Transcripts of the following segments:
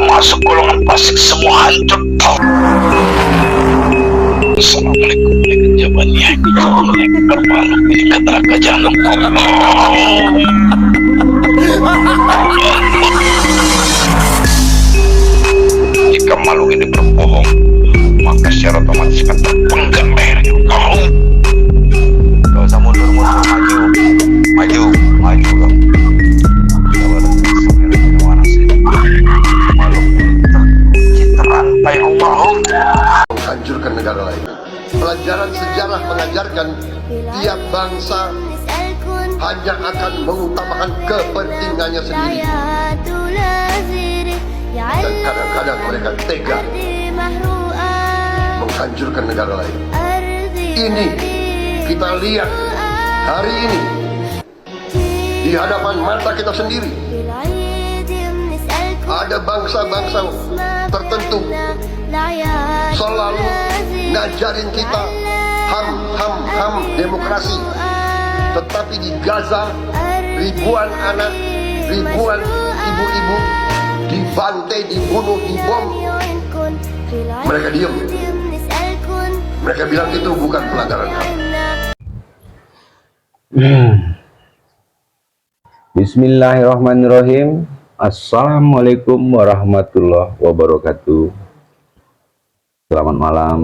masuk golongan fasik semua hancur. Assalamualaikum warahmatullahi wabarakatuh. Bermalu di neraka jahanam. Jika makhluk ini berbohong, maka secara otomatis akan terpenggal lehernya. Gak usah mundur, maju kau. Terantai Allah menghancurkan negara lain. Pelajaran sejarah mengajarkan tiap bangsa hanya akan mengutamakan kepentingannya sendiri, dan kadang-kadang mereka tega menghancurkan negara lain. Ini kita lihat hari ini di hadapan mata kita sendiri. Ada bangsa-bangsa tertentu selalu ngajarin kita ham demokrasi, tetapi di Gaza ribuan anak, ribuan ibu-ibu dibantai, dibunuh, dibom. Mereka diam. Mereka bilang itu bukan pelanggaran HAM. Bismillahirrahmanirrahim. Assalamualaikum warahmatullahi wabarakatuh. Selamat malam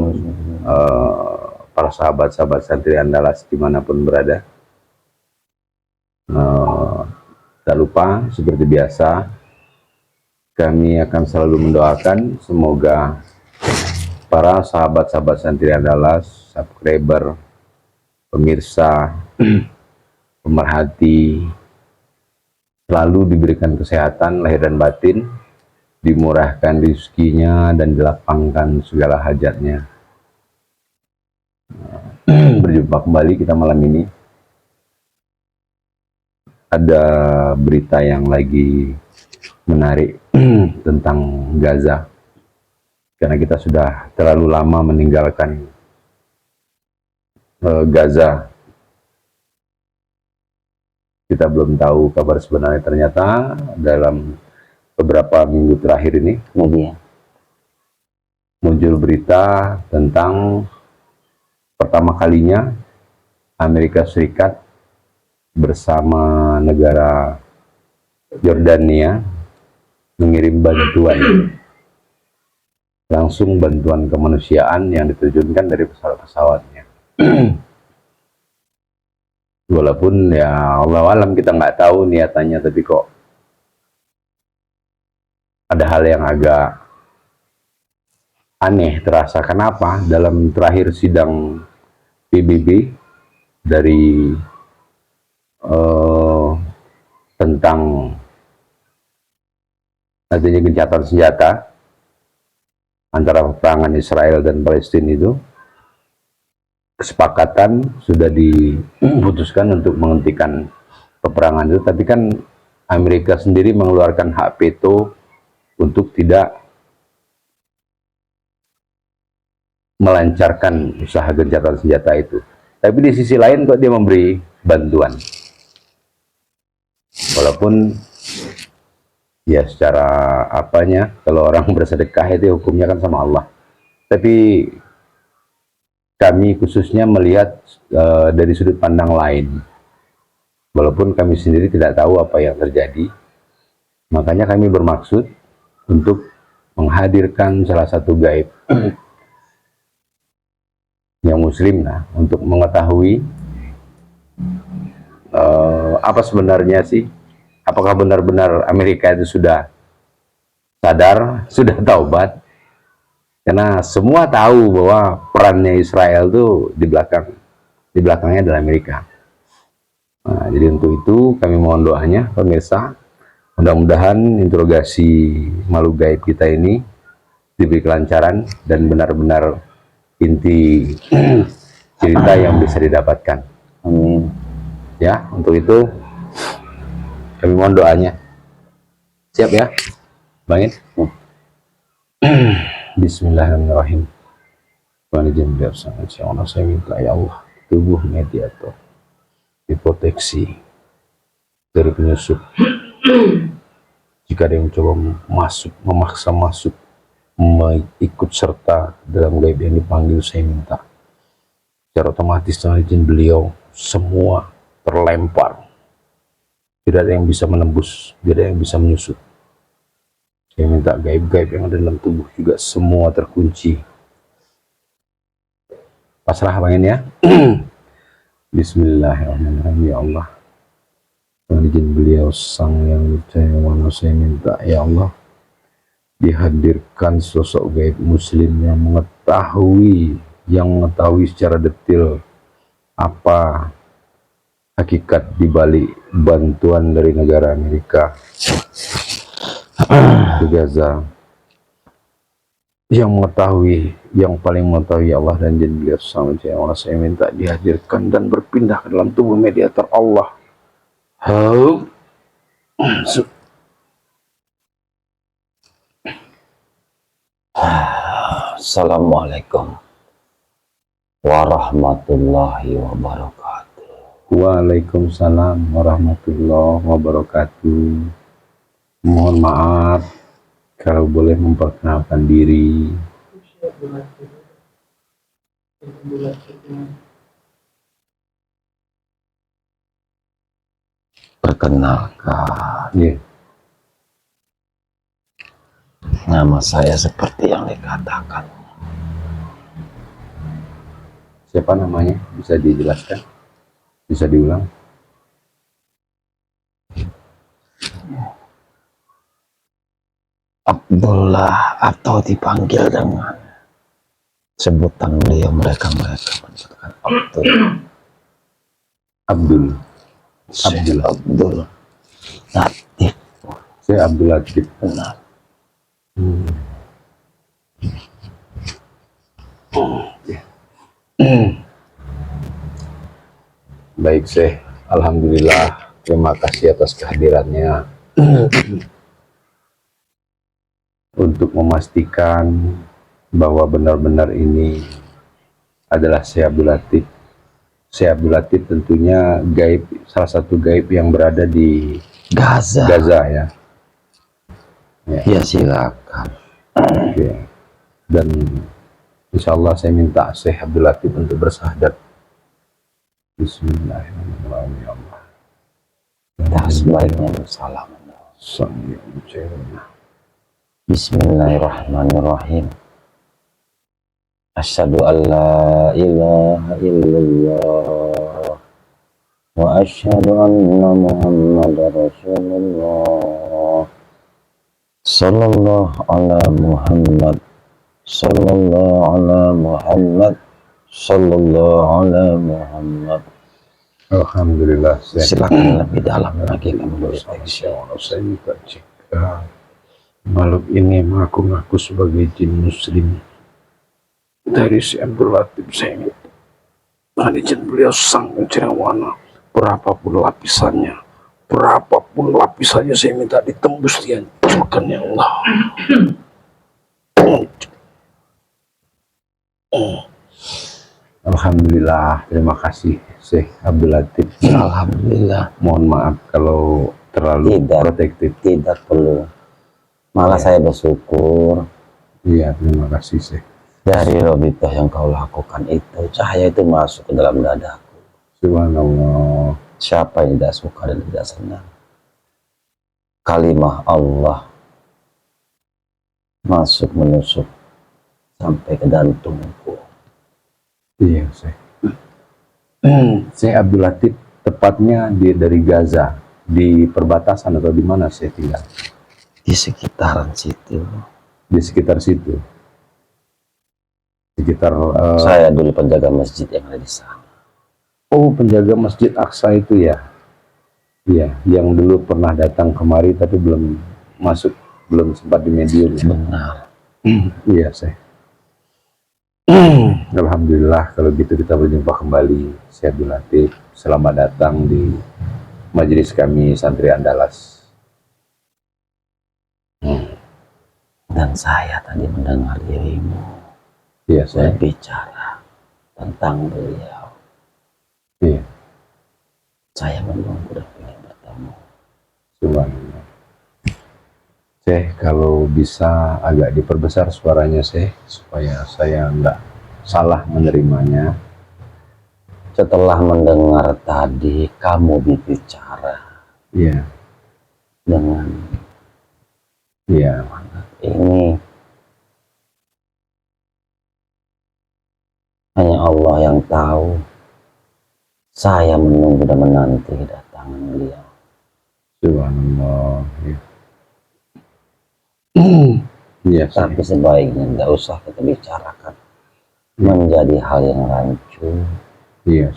para sahabat-sahabat santri Andalas dimanapun berada. Tak lupa seperti biasa kami akan selalu mendoakan semoga para sahabat-sahabat santri Andalas, subscriber, pemirsa, pemerhati selalu diberikan kesehatan lahir dan batin, dimurahkan rezekinya dan dilapangkan segala hajatnya. Berjumpa kembali kita malam ini. Ada berita yang lagi menarik tentang Gaza, karena kita sudah terlalu lama meninggalkan Gaza. Kita belum tahu kabar sebenarnya. Ternyata dalam beberapa minggu terakhir ini muncul berita tentang pertama kalinya Amerika Serikat bersama negara Yordania mengirim bantuan, langsung bantuan kemanusiaan yang diterjunkan dari pesawat-pesawatnya. Walaupun ya Allah alam kita nggak tahu niatannya, tapi kok ada hal yang agak aneh terasa. Kenapa? Dalam terakhir sidang PBB dari tentang adanya gencatan senjata antara peperangan Israel dan Palestina itu, kesepakatan sudah diputuskan untuk menghentikan peperangan itu, tapi kan Amerika sendiri mengeluarkan hak veto untuk tidak melancarkan usaha gencatan senjata itu. Tapi di sisi lain kok dia memberi bantuan, walaupun ya secara apanya, kalau orang bersedekah itu hukumnya kan sama Allah. Tapi kami khususnya melihat dari sudut pandang lain, walaupun kami sendiri tidak tahu apa yang terjadi. Makanya kami bermaksud untuk menghadirkan salah satu gaib yang muslim lah, untuk mengetahui apa sebenarnya sih, apakah benar-benar Amerika itu sudah sadar, sudah taubat. Karena semua tahu bahwa perannya Israel tuh di belakangnya adalah Amerika. Nah, jadi untuk itu kami mohon doanya pemirsa, mudah-mudahan interogasi makhluk gaib kita ini diberi kelancaran dan benar-benar inti cerita yang bisa didapatkan. Amin. Ya, untuk itu kami mohon doanya. Siap ya, Bang In? Bismillahirrahmanirrahim. Wanijin biar sangat Allah, saya minta ya Allah, tubuh mediator diproteksi dari penyusup Jika ada yang coba masuk, memaksa masuk, ikut serta dalam gaib yang dipanggil, saya minta secara otomatis dengan izin beliau semua terlempar. Tidak ada yang bisa menembus, tidak ada yang bisa menyusut. Saya minta gaib-gaib yang ada dalam tubuh juga semua terkunci. Pasrah Bang ya. Bismillahirrahmanirrahim. Ya Allah, dengan izin beliau sang yang percaya mana, saya minta ya Allah, dihadirkan sosok gaib muslim yang mengetahui secara detail apa hakikat dibalik bantuan dari negara Amerika ke Gaza, yang paling mengetahui ya Allah, dan izin beliau sang yang Allah, saya minta dihadirkan dan berpindah ke dalam tubuh mediator Allah. Assalamualaikum warahmatullahi wabarakatuh. Waalaikumsalam warahmatullahi wabarakatuh. Mohon maaf kalau boleh memperkenalkan diri. Perkenalkan, Yeah. nama saya seperti yang dikatakan. Siapa namanya? Bisa dijelaskan? Bisa diulang? Abdullah, atau dipanggil dengan sebutan beliau, mereka menyebutkan Abdul. Abdul. Syekh Abdul Latif. Saya Abdul Latif. Benar. Baik Syekh, alhamdulillah, terima kasih atas kehadirannya. Untuk memastikan bahwa benar-benar ini adalah Syekh Abdul Latif. Syekh Abdul Latif tentunya gaib, salah satu gaib yang berada di Gaza. ya. Ya silakan. Oke. Dan insya Allah saya minta Syekh Abdul Latif untuk bersyahadat. Bismillahirrahmanirrahim. Ya Allah. Ya, sebaiknya bersalam. Sang yang mencerahkan. Bismillahirrahmanirrahim. Asyhadu an la ilaha illallah wa asyhadu anna Muhammadar Rasulullah. Sallallahu ala Muhammad, sallallahu ala Muhammad, sallallahu ala Muhammad. Alhamdulillah. Silakan lebih dalam lagi kamu berdeteksi. Saya minta jika makhluk ini mengaku sebagai jin muslim dari si Abdul Latif, saya minta dengan izin beliau sang pencerawana, berapapun lapisannya saya minta ditembus, dihancurkan ya Allah. Alhamdulillah, terima kasih Syekh Abdul Latif. Alhamdulillah. Mohon maaf kalau terlalu protektif. Tidak perlu. Malah saya bersyukur. Iya, terima kasih Syekh. Dari robitoh yang kau lakukan itu, cahaya itu masuk ke dalam dadaku. Subhanallah. Siapa yang tidak suka dan tidak senang? Kalimah Allah masuk menusuk sampai ke jantungku. Iya, Syekh. Syekh Abdul Latif tepatnya dari Gaza, di perbatasan atau di mana saya tinggal? Di sekitaran situ. Di sekitar situ. Sekitar saya dulu penjaga masjid yang ada di sana. Oh, penjaga Masjid Aqsa itu ya? Iya, yang dulu pernah datang kemari tapi belum masuk, belum sempat di medium. Benar. Iya, Syekh. Alhamdulillah kalau gitu kita berjumpa kembali. Syekh Abdul Latif, selamat datang di majelis kami Santri Andalas. Dan saya tadi mendengar dirimu berbicara tentang beliau. Iya. Saya menunggu dan ingin bertemu. Subhanallah. kalau bisa agak diperbesar suaranya supaya saya nggak salah menerimanya. Setelah mendengar tadi kamu berbicara Iya, dengan iya, ini, hanya Allah yang tahu. Saya menunggu dan menanti kedatangan beliau. subhanallah. Iya, iya, Tapi sebaiknya nggak usah kita bicarakan menjadi hal yang rancu. iya,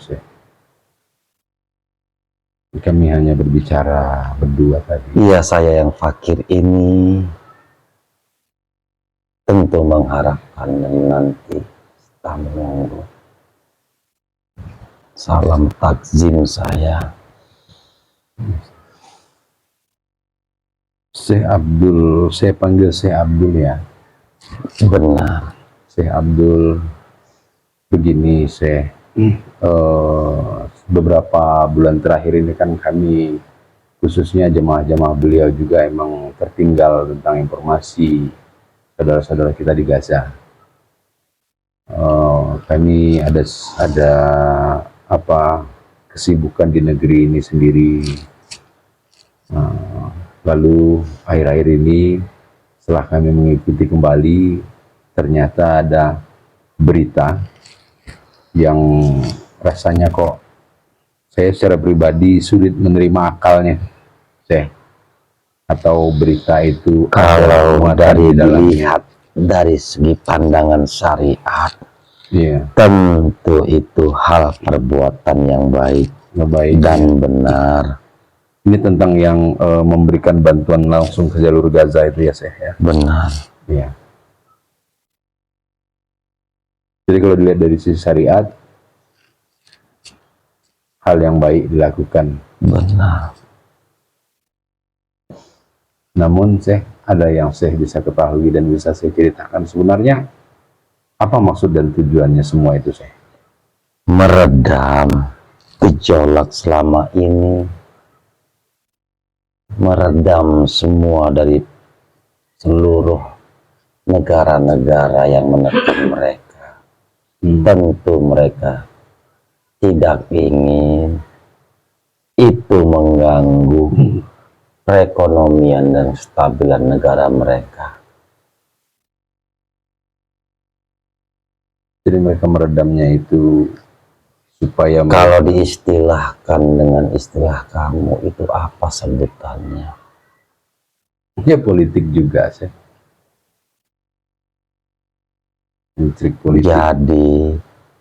kami hanya berbicara berdua tadi. Iya, saya yang fakir ini tentu mengharapkan dan menanti menunggu. Salam takzim saya. Syekh Abdul, saya panggil Syekh Abdul ya. Benar. Syekh Abdul, begini Syekh, beberapa bulan terakhir ini kan kami, khususnya jemaah-jemaah beliau juga emang tertinggal tentang informasi saudara-saudara kita di Gaza. Kami ada kesibukan di negeri ini sendiri. Lalu akhir-akhir ini setelah kami mengikuti kembali, ternyata ada berita yang rasanya kok saya secara pribadi sulit menerima akalnya, atau berita itu Kalau dari di dalamnya. dilihat dari segi pandangan syariat, Iya, tentu itu hal perbuatan yang baik baik. dan benar. Ini tentang yang memberikan bantuan langsung ke jalur Gaza itu ya, Syekh ya. Benar. Iya. Jadi kalau dilihat dari sisi syariat, hal yang baik dilakukan. Benar. Namun Syekh, ada yang Syekh bisa ketahui dan bisa saya ceritakan sebenarnya apa maksud dan tujuannya semua itu, Syekh? Meredam gejolak selama ini, meredam semua dari seluruh negara-negara yang menekan mereka. Tentu mereka tidak ingin itu mengganggu perekonomian dan kestabilan negara mereka. Jadi mereka meredamnya itu supaya Kalau diistilahkan dengan istilah kamu, itu apa sebutannya? ya politik juga, Syekh. Intrik politik. Jadi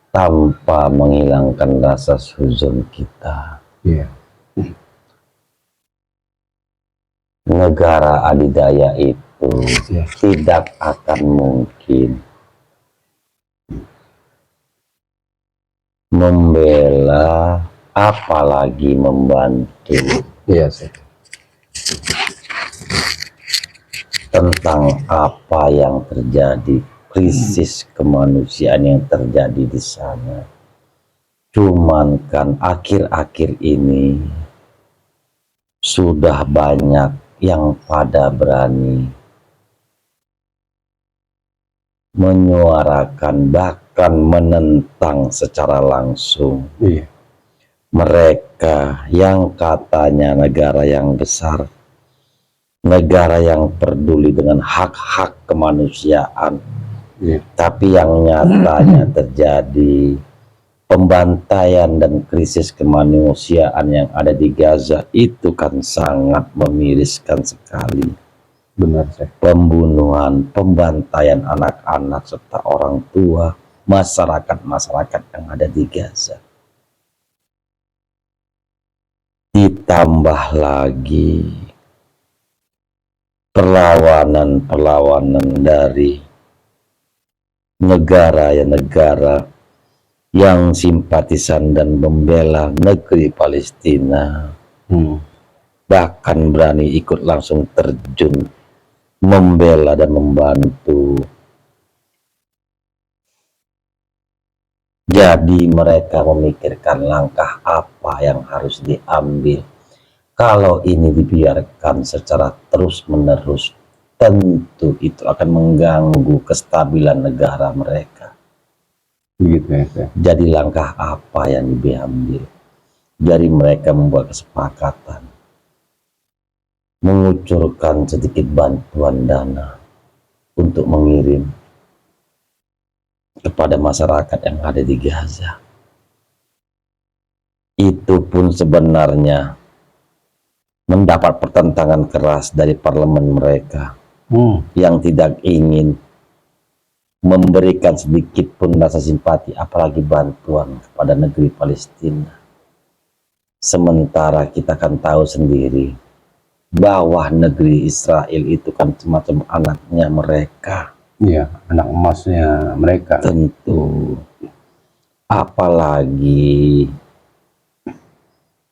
tanpa menghilangkan rasa suzon kita, Iya. negara adidaya itu Iya. tidak akan mungkin membela, apalagi membantu Iya, Syekh. tentang apa yang terjadi, krisis kemanusiaan yang terjadi di sana. Cuman kan akhir-akhir ini sudah banyak yang pada berani menyuarakan, bahkan menentang secara langsung Iya. mereka yang katanya negara yang besar, negara yang peduli dengan hak-hak kemanusiaan, Iya. tapi yang nyatanya terjadi pembantaian dan krisis kemanusiaan yang ada di Gaza itu kan sangat memiriskan sekali. Benar, Syekh. Pembunuhan, pembantaian anak-anak serta orang tua, masyarakat-masyarakat yang ada di Gaza. Ditambah lagi perlawanan-perlawanan dari negara yang simpatisan dan membela negeri Palestina, bahkan berani ikut langsung terjun membela dan membantu. Jadi mereka memikirkan langkah apa yang harus diambil. Kalau ini dibiarkan secara terus-menerus, tentu itu akan mengganggu kestabilan negara mereka. Begitu ya, Syekh. Jadi langkah apa yang diambil dari mereka membuat kesepakatan mengucurkan sedikit bantuan dana untuk mengirim kepada masyarakat yang ada di Gaza. Itu pun sebenarnya mendapat pertentangan keras dari parlemen mereka yang tidak ingin memberikan sedikit pun rasa simpati apalagi bantuan kepada negeri Palestina. Sementara kita kan tahu sendiri bahwa negeri Israel itu kan semacam anaknya mereka. Iya, anak emasnya mereka. Tentu. Apalagi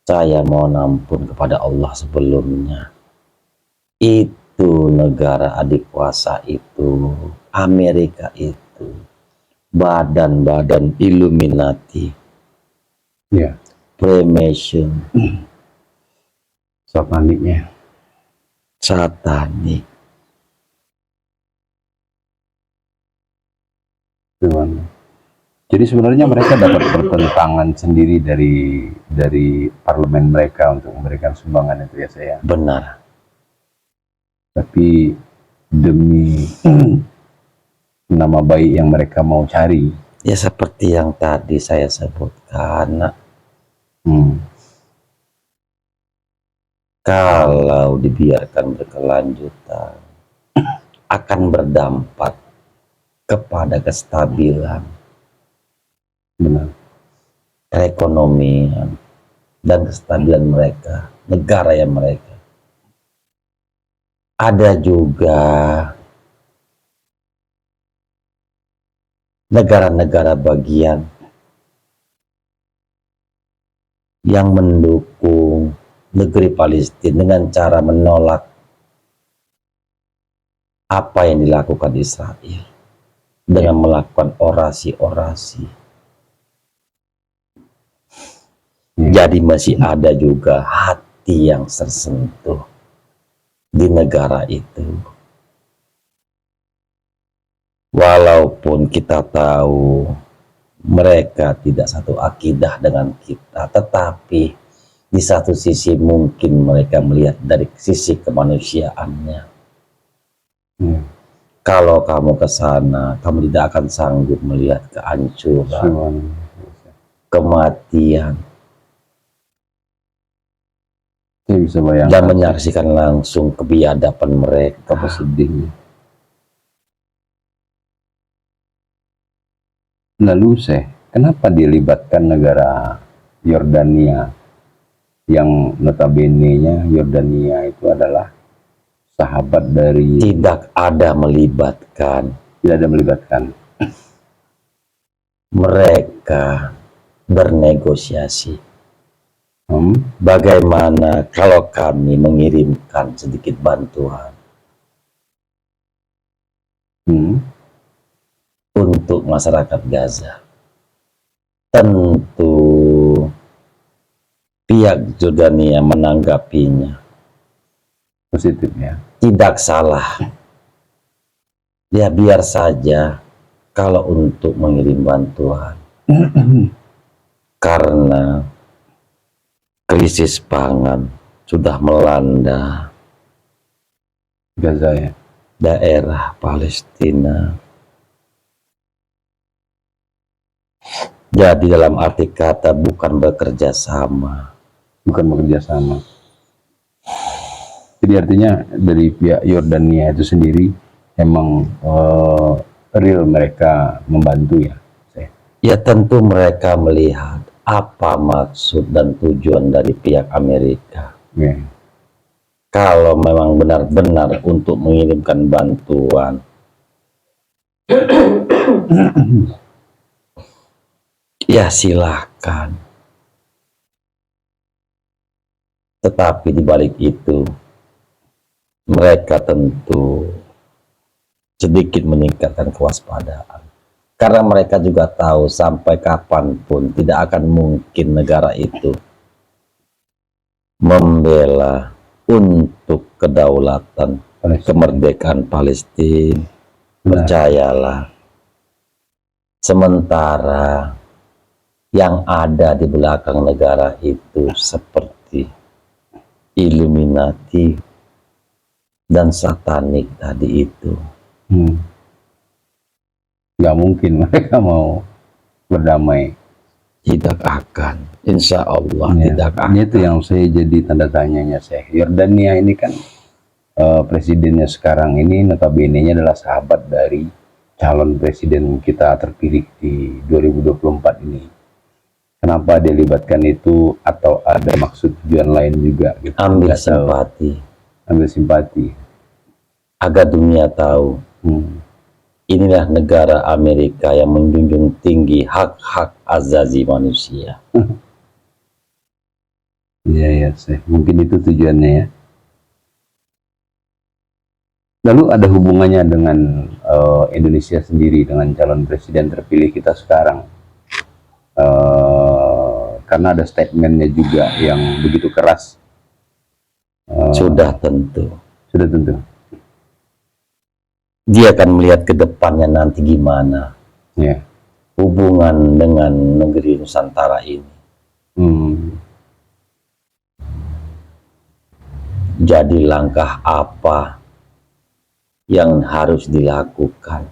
saya mohon ampun kepada Allah sebelumnya. Itu negara adik kuasa itu, Amerika itu, badan-badan Illuminati, Iya, Freemason, sataniknya. satanik. Jadi sebenarnya mereka dapat pertentangan sendiri dari parlemen mereka untuk memberikan sumbangan itu ya, saya. Benar. Tapi demi nama baik yang mereka mau cari, Ya seperti yang tadi saya sebutkan, kalau dibiarkan berkelanjutan akan berdampak kepada kestabilan benar. perekonomian dan kestabilan mereka, negara yang mereka. Ada juga negara-negara bagian yang mendukung negeri Palestina dengan cara menolak apa yang dilakukan Israel dengan melakukan orasi-orasi. Jadi masih ada juga hati yang tersentuh di negara itu. Walaupun kita tahu mereka tidak satu akidah dengan kita, tetapi di satu sisi mungkin mereka melihat dari sisi kemanusiaannya. Kalau kamu ke sana, kamu tidak akan sanggup melihat kehancuran, kematian, Saya bisa bayangkan dan menyaksikan langsung kebiadaban mereka. apa sedihnya. Lalu kenapa dilibatkan negara Yordania yang notabene-nya Yordania itu adalah sahabat dari Tidak ada melibatkan. tidak ada melibatkan. Mereka bernegosiasi. Bagaimana kalau kami mengirimkan sedikit bantuan untuk masyarakat Gaza? Tentu pihak Jordania menanggapinya Positif ya. tidak salah. Ya biar saja kalau untuk mengirim bantuan. Karena krisis pangan sudah melanda Gaza ya. daerah Palestina. Jadi dalam arti kata bukan bekerja sama. Bukan bekerja sama. Jadi artinya dari pihak Yordania itu sendiri emang real mereka membantu ya. Ya tentu mereka melihat apa maksud dan tujuan dari pihak Amerika. Kalau memang benar-benar untuk mengirimkan bantuan, ya silakan. Tetapi di balik itu, mereka tentu sedikit meningkatkan kewaspadaan. Karena mereka juga tahu sampai kapanpun tidak akan mungkin negara itu membela untuk kedaulatan kemerdekaan Palestina. Benar. Percayalah, sementara yang ada di belakang negara itu seperti Illuminati dan satanik tadi itu, Nggak mungkin mereka mau berdamai. tidak akan, insya Allah Ya, tidak akan. ini itu yang saya jadi tanda tanyanya saya. Yordania ini kan presidennya sekarang ini notabene-nya adalah sahabat dari calon presiden kita terpilih di 2024 ini. Kenapa dia libatkan itu, atau ada maksud tujuan lain juga gitu? Ambil Nggak tahu. simpati, Ambil simpati. agar dunia tahu inilah negara Amerika yang menjunjung tinggi hak-hak azazi manusia. Iya ya, mungkin itu tujuannya ya. Lalu ada hubungannya dengan Indonesia sendiri, dengan calon presiden terpilih kita sekarang, karena ada statementnya juga yang begitu keras. Sudah tentu. Sudah tentu. Dia akan melihat ke depannya nanti gimana Ya. hubungan dengan negeri Nusantara ini. Jadi langkah apa yang harus dilakukan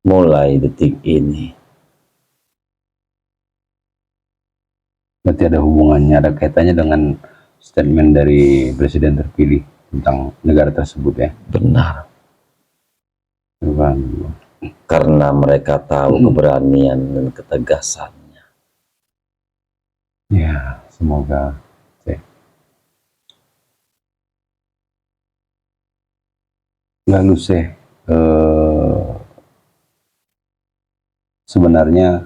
mulai detik ini? Berarti ada hubungannya, ada kaitannya dengan statement dari presiden terpilih tentang negara tersebut ya. Benar, Subhanallah. karena mereka tahu keberanian dan ketegasannya. Ya, semoga. Lalu sebenarnya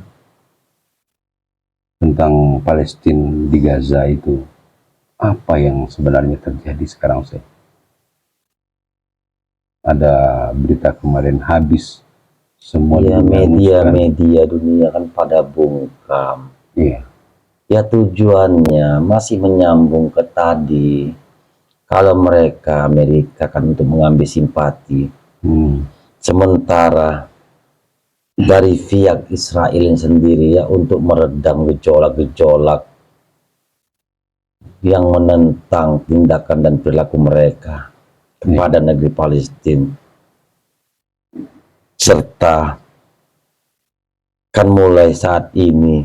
tentang Palestina di Gaza itu, apa yang sebenarnya terjadi sekarang Ada berita kemarin habis semua Ya, dibangunkan. media dunia kan pada bungkam. Iya. Ya, tujuannya masih menyambung ke tadi. Kalau mereka Amerika kan untuk mengambil simpati, sementara dari pihak Israel sendiri ya untuk meredam gejolak-gejolak yang menentang tindakan dan perilaku mereka kepada negeri Palestina, serta kan mulai saat ini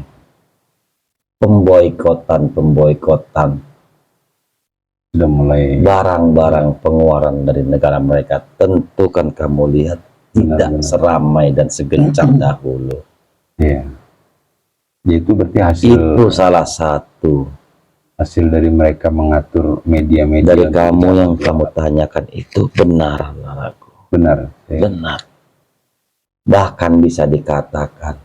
pemboikotan Sudah mulai. barang-barang pengeluaran dari negara mereka. Tentu kan kamu lihat tidak Benar-benar. seramai dan segencar dahulu. Iya. Itu berarti hasil Itu salah satu dari mereka mengatur media-media. dari untuk kamu jangan yang keluar. kamu tanyakan itu benar, anakku. Benar. Benar. Bahkan bisa dikatakan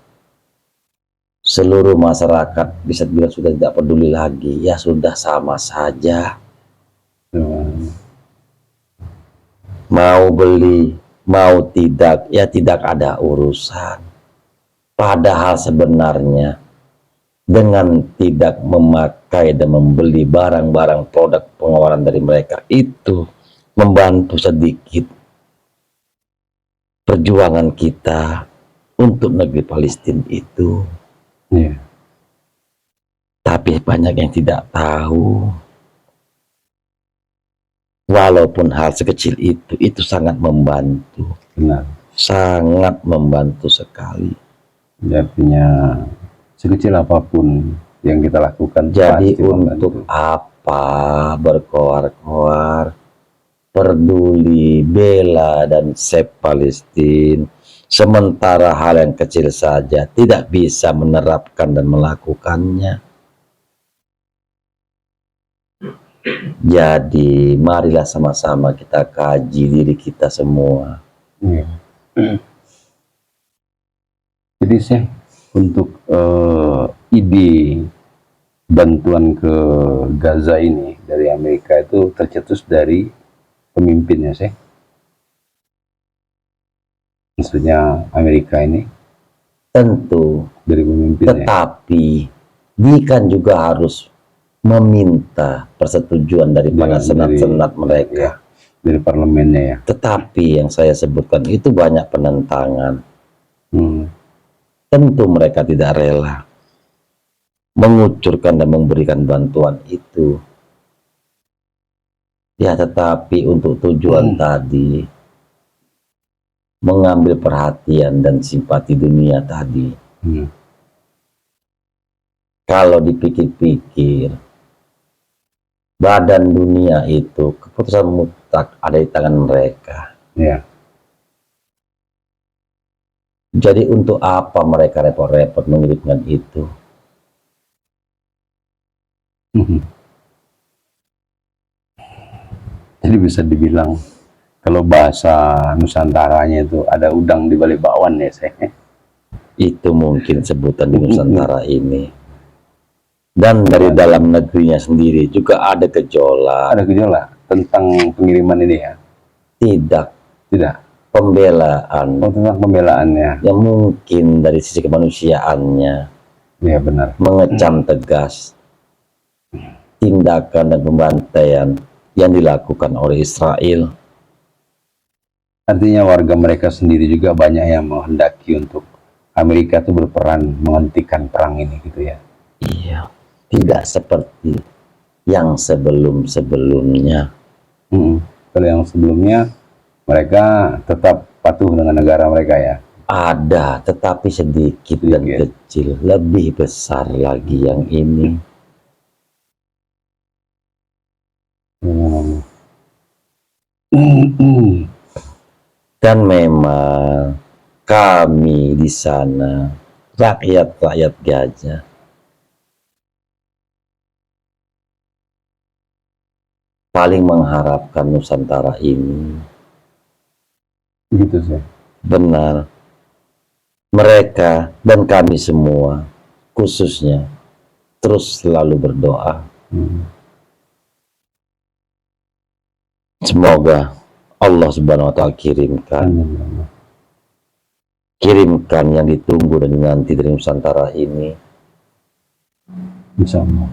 seluruh masyarakat bisa bilang sudah tidak peduli lagi. Ya sudah, sama saja. Mau beli, mau tidak, ya tidak ada urusan. Padahal sebenarnya dengan tidak memakai dan membeli barang-barang produk pengeluaran dari mereka itu membantu sedikit perjuangan kita untuk negeri Palestina itu. Iya. Tapi banyak yang tidak tahu. Walaupun hal sekecil itu sangat membantu. Benar. Sangat membantu sekali. Artinya sekecil apapun yang kita lakukan Jadi pasti untuk membantu. apa berkoar-koar, peduli, bela dan save Palestina, sementara hal yang kecil saja tidak bisa menerapkan dan melakukannya. Jadi marilah sama-sama kita kaji diri kita semua. Iya. Jadi untuk ide bantuan ke Gaza ini dari Amerika itu tercetus dari pemimpinnya maksudnya Amerika ini Tentu, dari pemimpinnya. tetapi dia kan juga harus meminta persetujuan daripada Dari- senat-senat mereka. Ya. dari parlemennya ya. Tetapi yang saya sebutkan itu banyak penentangan. Tentu mereka tidak rela mengucurkan dan memberikan bantuan itu. Ya, tetapi untuk tujuan tadi, mengambil perhatian dan simpati dunia tadi, kalau dipikir-pikir, badan dunia itu keputusan mutlak ada di tangan mereka. Ya. Jadi untuk apa mereka repot-repot mengirimkan itu? Jadi bisa dibilang kalau bahasa Nusantaranya itu ada udang di balik bakwan ya saya. Itu mungkin sebutan di Nusantara ini. Dan dari dalam negerinya sendiri juga ada gejolak. Ada gejolak tentang pengiriman ini ya? Tidak. Tidak. Pembelaan. Oh, tentang pembelaannya. Yang mungkin dari sisi kemanusiaannya. Ya benar. Mengecam tegas tindakan dan pembantaian yang dilakukan oleh Israel. Artinya warga mereka sendiri juga banyak yang menghendaki untuk Amerika itu berperan menghentikan perang ini gitu ya. Iya, tidak seperti yang sebelum-sebelumnya. Kalau yang sebelumnya mereka tetap patuh dengan negara mereka ya. Ada, tetapi sedikit dan kecil. Lebih besar lagi yang ini. Dan memang kami di sana, rakyat-rakyat gajah, paling mengharapkan Nusantara ini. Gitu sih. Benar. Mereka dan kami semua, khususnya, terus selalu berdoa. Semoga Allah Subhanahu wa Ta'ala kirimkan yang ditunggu dan dinanti dari Nusantara ini. Insya Allah.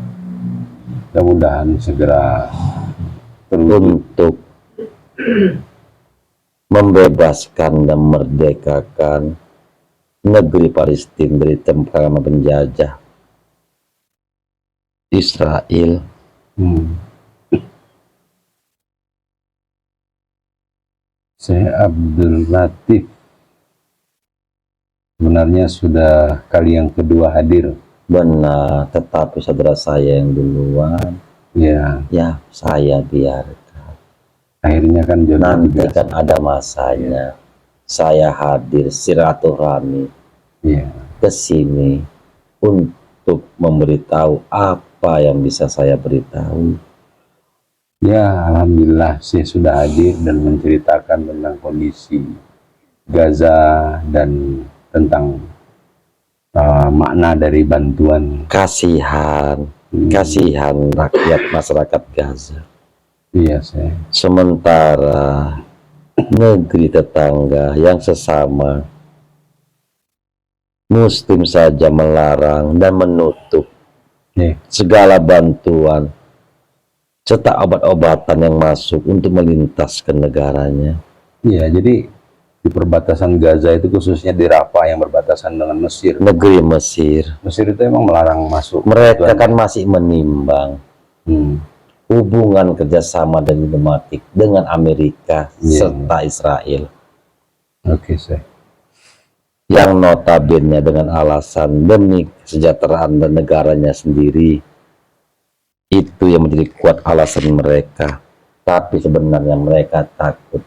Mudah-mudahan segera untuk membebaskan dan merdekakan negeri Palestina dari cengkraman penjajah Israel. Saya Abdul Latif sebenarnya sudah kali yang kedua hadir. Benar, tetapi saudara saya yang duluan, ya saya biarkan. Akhirnya kan nanti kan ada masanya. Saya hadir silaturahmi ke sini untuk memberitahu apa yang bisa saya beritahu. Ya, alhamdulillah saya sudah hadir dan menceritakan tentang kondisi Gaza dan tentang makna dari bantuan. Kasihan rakyat masyarakat Gaza. Iya, saya. Sementara negeri tetangga yang sesama Muslim saja melarang dan menutup segala bantuan serta obat-obatan yang masuk untuk melintas ke negaranya. Iya, jadi di perbatasan Gaza itu khususnya di Rafah yang berbatasan dengan Mesir. Negeri Mesir. Mesir itu emang melarang masuk. Mereka kan masih menimbang hubungan kerjasama dan diplomatik dengan Amerika serta Israel. Oke, saya. Yang notabene dengan alasan demi kesejahteraan dan negaranya sendiri. Itu yang menjadi kuat alasan mereka. Tapi sebenarnya mereka takut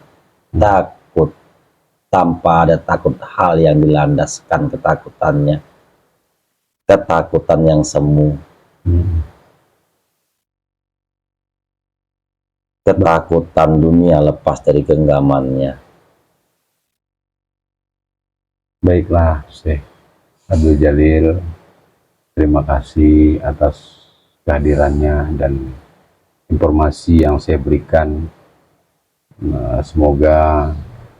tanpa ada takut hal yang dilandaskan ketakutan yang semu, ketakutan dunia lepas dari genggamannya. Baiklah, Syekh Abdul Jalil, terima kasih atas kehadirannya dan informasi yang saya berikan. Semoga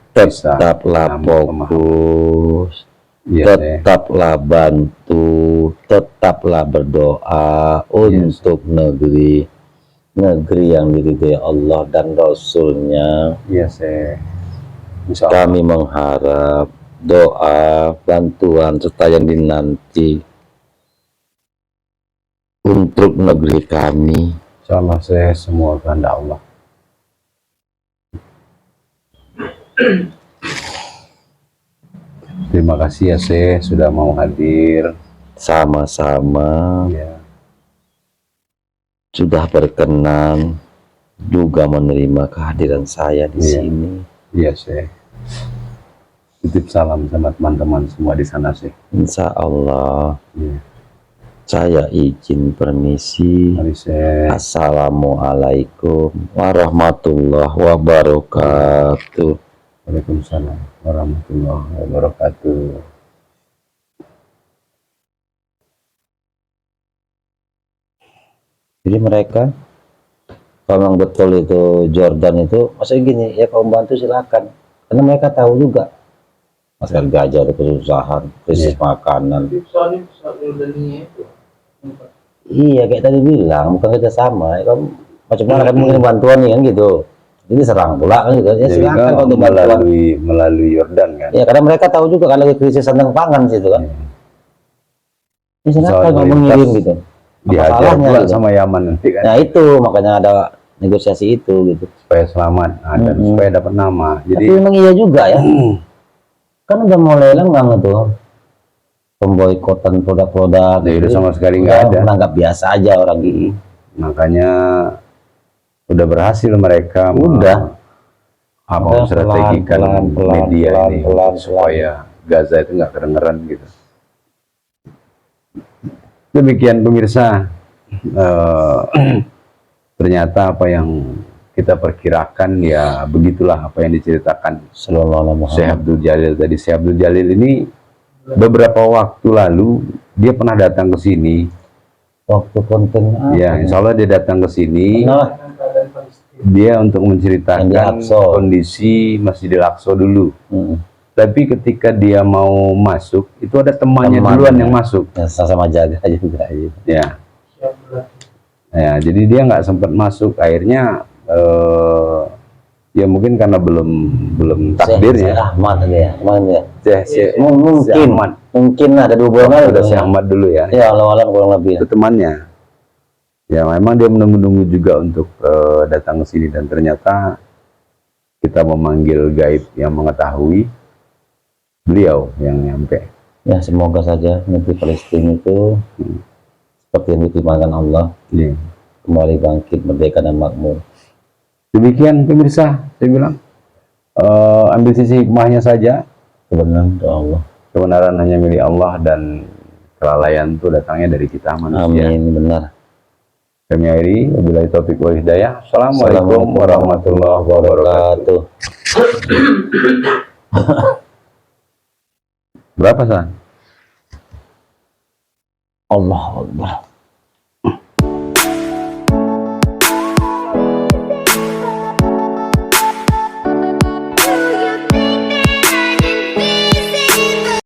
tetaplah fokus, tetaplah bantu, tetaplah berdoa untuk negeri negeri yang diridhai Allah dan Rasulnya. Iya, Syekh. Insya Allah. Kami mengharap doa, bantuan, serta yang dinanti untuk negeri kami. Insya Allah, Syekh, semua kehendak Allah. Terima kasih ya, Syekh, sudah mau hadir. Sama-sama. Ya. Sudah berkenan juga menerima kehadiran saya di Iya. sini. Iya, Syekh. Titip salam sama teman-teman semua di sana, Syekh. Insya Allah. Iya. Saya izin permisi. Mari, Syekh. Assalamualaikum warahmatullahi wabarakatuh. Waalaikumsalam warahmatullahi wabarakatuh. Jadi mereka kalau memang betul itu Jordan itu, maksudnya gini ya, kaum bantu silakan, karena mereka tahu juga masalah gajah ada kesusahan, krisis makanan. Iya, kayak tadi bilang, bukan kerja sama ya, kamu macam mana kan mungkin bantuan nih kan gitu, jadi serang pula kan gitu ya. Jadi Silakan kan kalau untuk bantuan. melalui Yordan kan. Ya karena mereka tahu juga kan lagi krisis sandang pangan situ kan. Ya, silakan Soal kalau lintas mengirim gitu. Apa Dihajar salahnya pula gitu. sama Yaman nanti kan. Nah itu makanya ada negosiasi itu gitu. Supaya selamat, dan supaya dapat nama. Jadi Tapi memang iya juga ya. Kan udah mulai lenggang tuh pemboikotan produk-produk. Ya, udah sama sekali Udah nggak ada. menganggap biasa aja orang ini. makanya udah berhasil mereka Udah. memstrategikan media ini supaya Gaza itu nggak kedengeran gitu. Demikian pemirsa, ternyata apa yang kita perkirakan ya begitulah apa yang diceritakan Syekh Abdul Jalil tadi. Syekh Abdul Jalil ini beberapa waktu lalu dia pernah datang ke sini. Waktu konten Ya, insya Allah dia datang ke sini. Dia untuk menceritakan kondisi Masjidil Aqsa dulu. Tapi ketika dia mau masuk, itu ada temannya duluan yang masuk. Ya, sama jaga juga. Ya. Ya, jadi dia nggak sempat masuk. Akhirnya ya mungkin karena belum takdirnya. Syekh Ahmad tadi ya, kemana ya? Mungkin ada 2 bulan lalu Udah Syekh Ahmad dulu ya. Ya, awal-awal kurang lebih. Itu temannya. Ya, memang dia menunggu-nunggu juga untuk datang ke sini, dan ternyata kita memanggil gaib yang mengetahui, beliau yang nyampe. Ya, semoga saja negeri Palestina itu seperti yang ditimbangan Allah, Ya. kembali bangkit, merdeka dan makmur. Demikian pemirsa, saya bilang ambil sisi hikmahnya saja. Kebenaran doa Allah. Kebenaran hanya milik Allah, dan kelalaian itu datangnya dari kita manusia. Amin, benar. Kami akhiri, wabillahi taufiq wal hidayah. Assalamualaikum warahmatullahi wabarakatuh. Berapa, San? Allah Akbar.